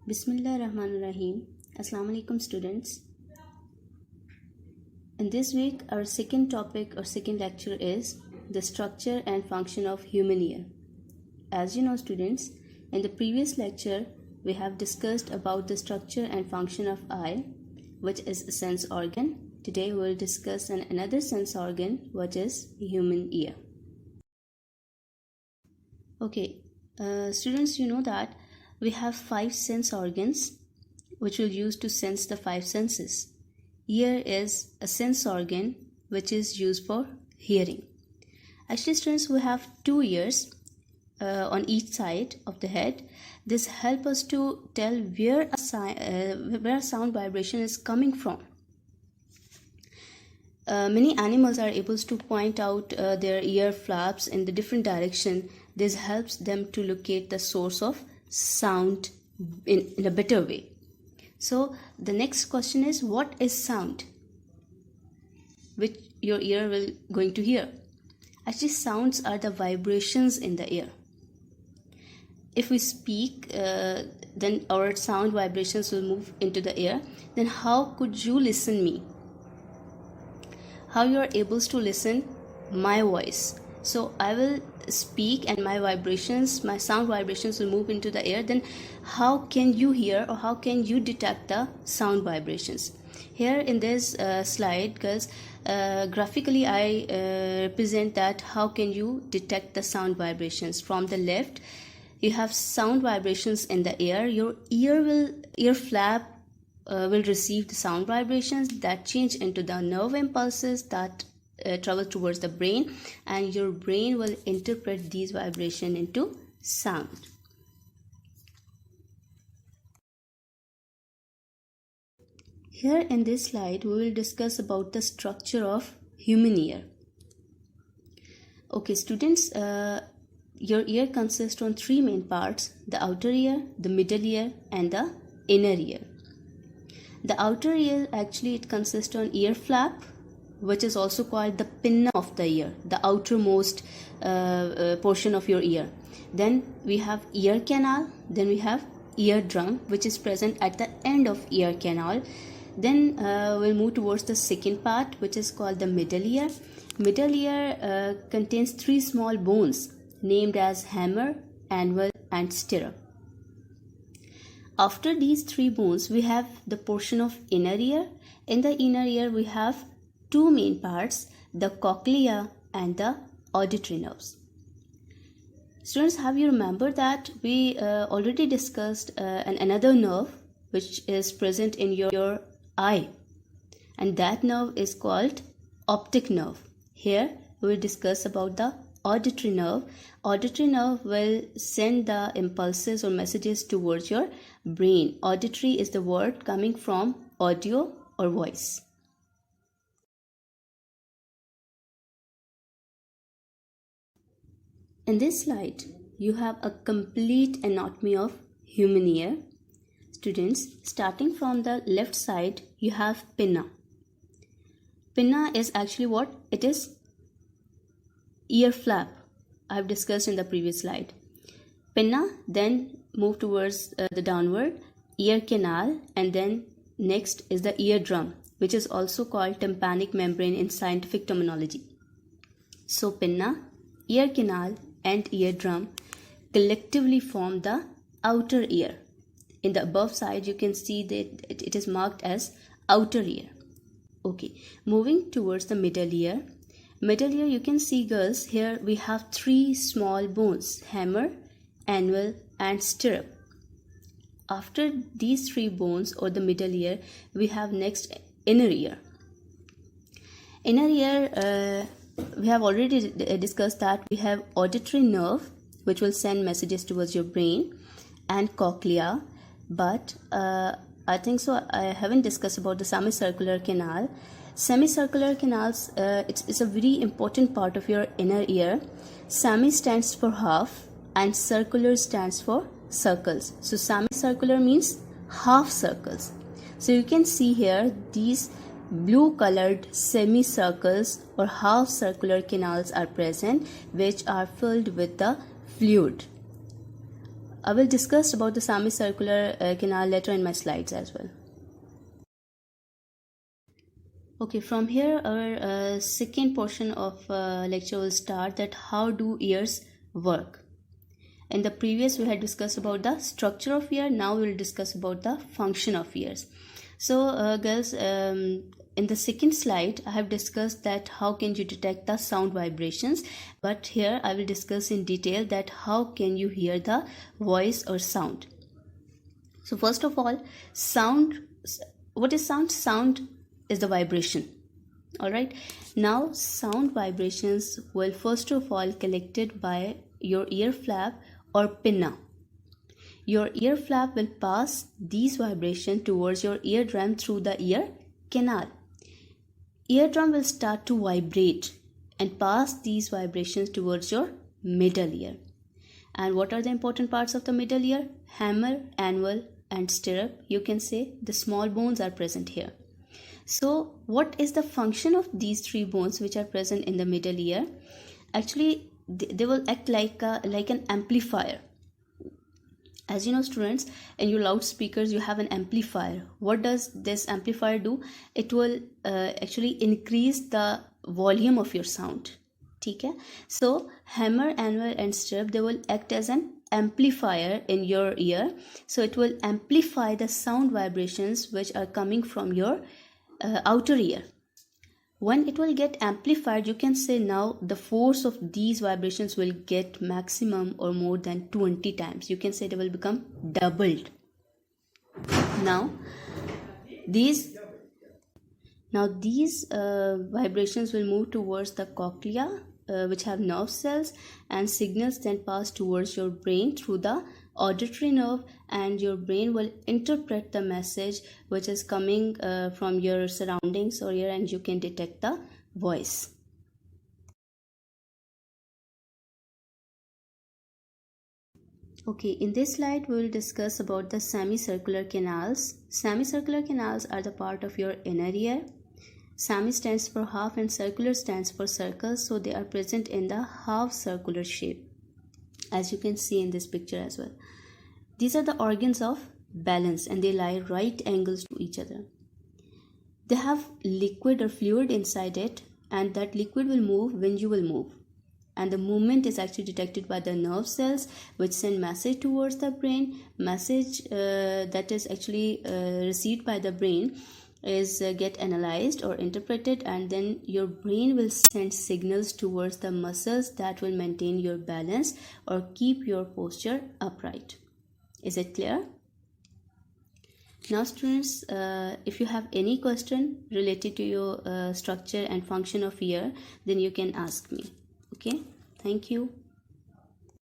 Bismillah Rahman Rahim. Assalamu alaikum students. In this week our second topic or second lecture is the structure and function of human ear. As you know students, in the previous lecture we have discussed about the structure and function of eye, which is a sense organ. Today we will discuss another sense organ, which is human ear. Okay, students, you know that we have 5 sense organs which we'll use to sense the 5 senses. Ear is a sense organ which is used for hearing. Actually students, we have 2 ears on each side of the head. This helps us to tell where a sound vibration is coming from. Many animals are able to point out their ear flaps in the different direction. This helps them to locate the source of sound in a better way. So the next question is, what is sound which your ear will going to hear? Actually sounds are the vibrations in the ear. If we speak, then our sound vibrations will move into the ear. Then how could you listen me? How you are able to listen my voice? So I will speak and my sound vibrations will move into the air. Then how can you hear or how can you detect the sound vibrations? Here in this slide, guys, graphically I represent that how can you detect the sound vibrations. From the left, you have sound vibrations in the air. Your ear flap will receive the sound vibrations that change into the nerve impulses that travel towards the brain, and your brain will interpret these vibrations into sound. Here in this slide we will discuss about the structure of human ear. Okay students, your ear consists on 3 main parts: the outer ear, the middle ear and the inner ear. The outer ear, actually it consists on ear flap, which is also called the pinna of the ear, the outermost portion of your ear. Then we have ear canal, then we have eardrum, which is present at the end of ear canal. Then we'll move towards the second part, which is called the middle ear. Middle ear contains 3 small bones named as hammer, anvil and stirrup. After these 3 bones, we have the portion of inner ear. In the inner ear, we have 2 main parts, the cochlea and the auditory nerves. Students, have you remembered that we already discussed another nerve which is present in your eye, and that nerve is called optic nerve. Here we will discuss about the auditory nerve. Auditory nerve will send the impulses or messages towards your brain. Auditory is the word coming from audio or voice. In this slide, you have a complete anatomy of human ear. Students, starting from the left side, you have pinna. Pinna is actually what? It is ear flap. I have discussed in the previous slide. Pinna, then move towards the downward, ear canal, and then next is the eardrum, which is also called tympanic membrane in scientific terminology. So pinna, ear canal and eardrum collectively form the outer ear. In the above side you can see that it is marked as outer ear. Okay, moving towards the middle ear. Middle ear, you can see girls, here we have 3 small bones, hammer, anvil and stirrup. After these 3 bones or the middle ear, we have next inner ear. Inner ear, we have already discussed that we have auditory nerve which will send messages towards your brain and cochlea, but I think so I haven't discussed about the semicircular canal. Semicircular canals, it's a very important part of your inner ear. Semi stands for half and circular stands for circles. So semicircular means half circles. So you can see here these blue colored semicircles or half circular canals are present, which are filled with the fluid. I will discuss about the semicircular canal later in my slides as well. Okay, from here our second portion of lecture will start, that how do ears work. In the previous we had discussed about the structure of ear. Now we will discuss about the function of ears. So girls, in the second slide I have discussed that how can you detect the sound vibrations, but here I will discuss in detail that how can you hear the voice or sound. So first of all, sound. What is sound? Sound is the vibration. Alright, now sound vibrations will first of all collected by your ear flap or pinna. Your ear flap will pass these vibrations towards your eardrum through the ear canal. Eardrum will start to vibrate and pass these vibrations towards your middle ear. And what are the important parts of the middle ear? Hammer, anvil and stirrup. You can say the small bones are present here. So what is the function of these three bones which are present in the middle ear? Actually they will act like an amplifier. As you know students, in your loudspeakers you have an amplifier. What does this amplifier do? It will actually increase the volume of your sound. Okay? So hammer, anvil and stirrup, they will act as an amplifier in your ear. So it will amplify the sound vibrations which are coming from your outer ear. When it will get amplified, you can say now the force of these vibrations will get maximum or more than 20 times. You can say they will become doubled. Now these vibrations will move towards the cochlea, which have nerve cells, and signals then pass towards your brain through the auditory nerve, and your brain will interpret the message which is coming from your surroundings or here, and you can detect the voice. Okay, in this slide we will discuss about the semicircular canals. Semicircular canals are the part of your inner ear. Semi stands for half and circular stands for circle, so they are present in the half circular shape, as you can see in this picture as well. These are the organs of balance and they lie right angles to each other. They have liquid or fluid inside it, and that liquid will move when you will move. And the movement is actually detected by the nerve cells which send message towards the brain. Message that is actually received by the brain is get analyzed or interpreted, and then your brain will send signals towards the muscles that will maintain your balance or keep your posture upright. Is it clear? Now students, if you have any question related to your structure and function of ear, then you can ask me. Okay, thank you.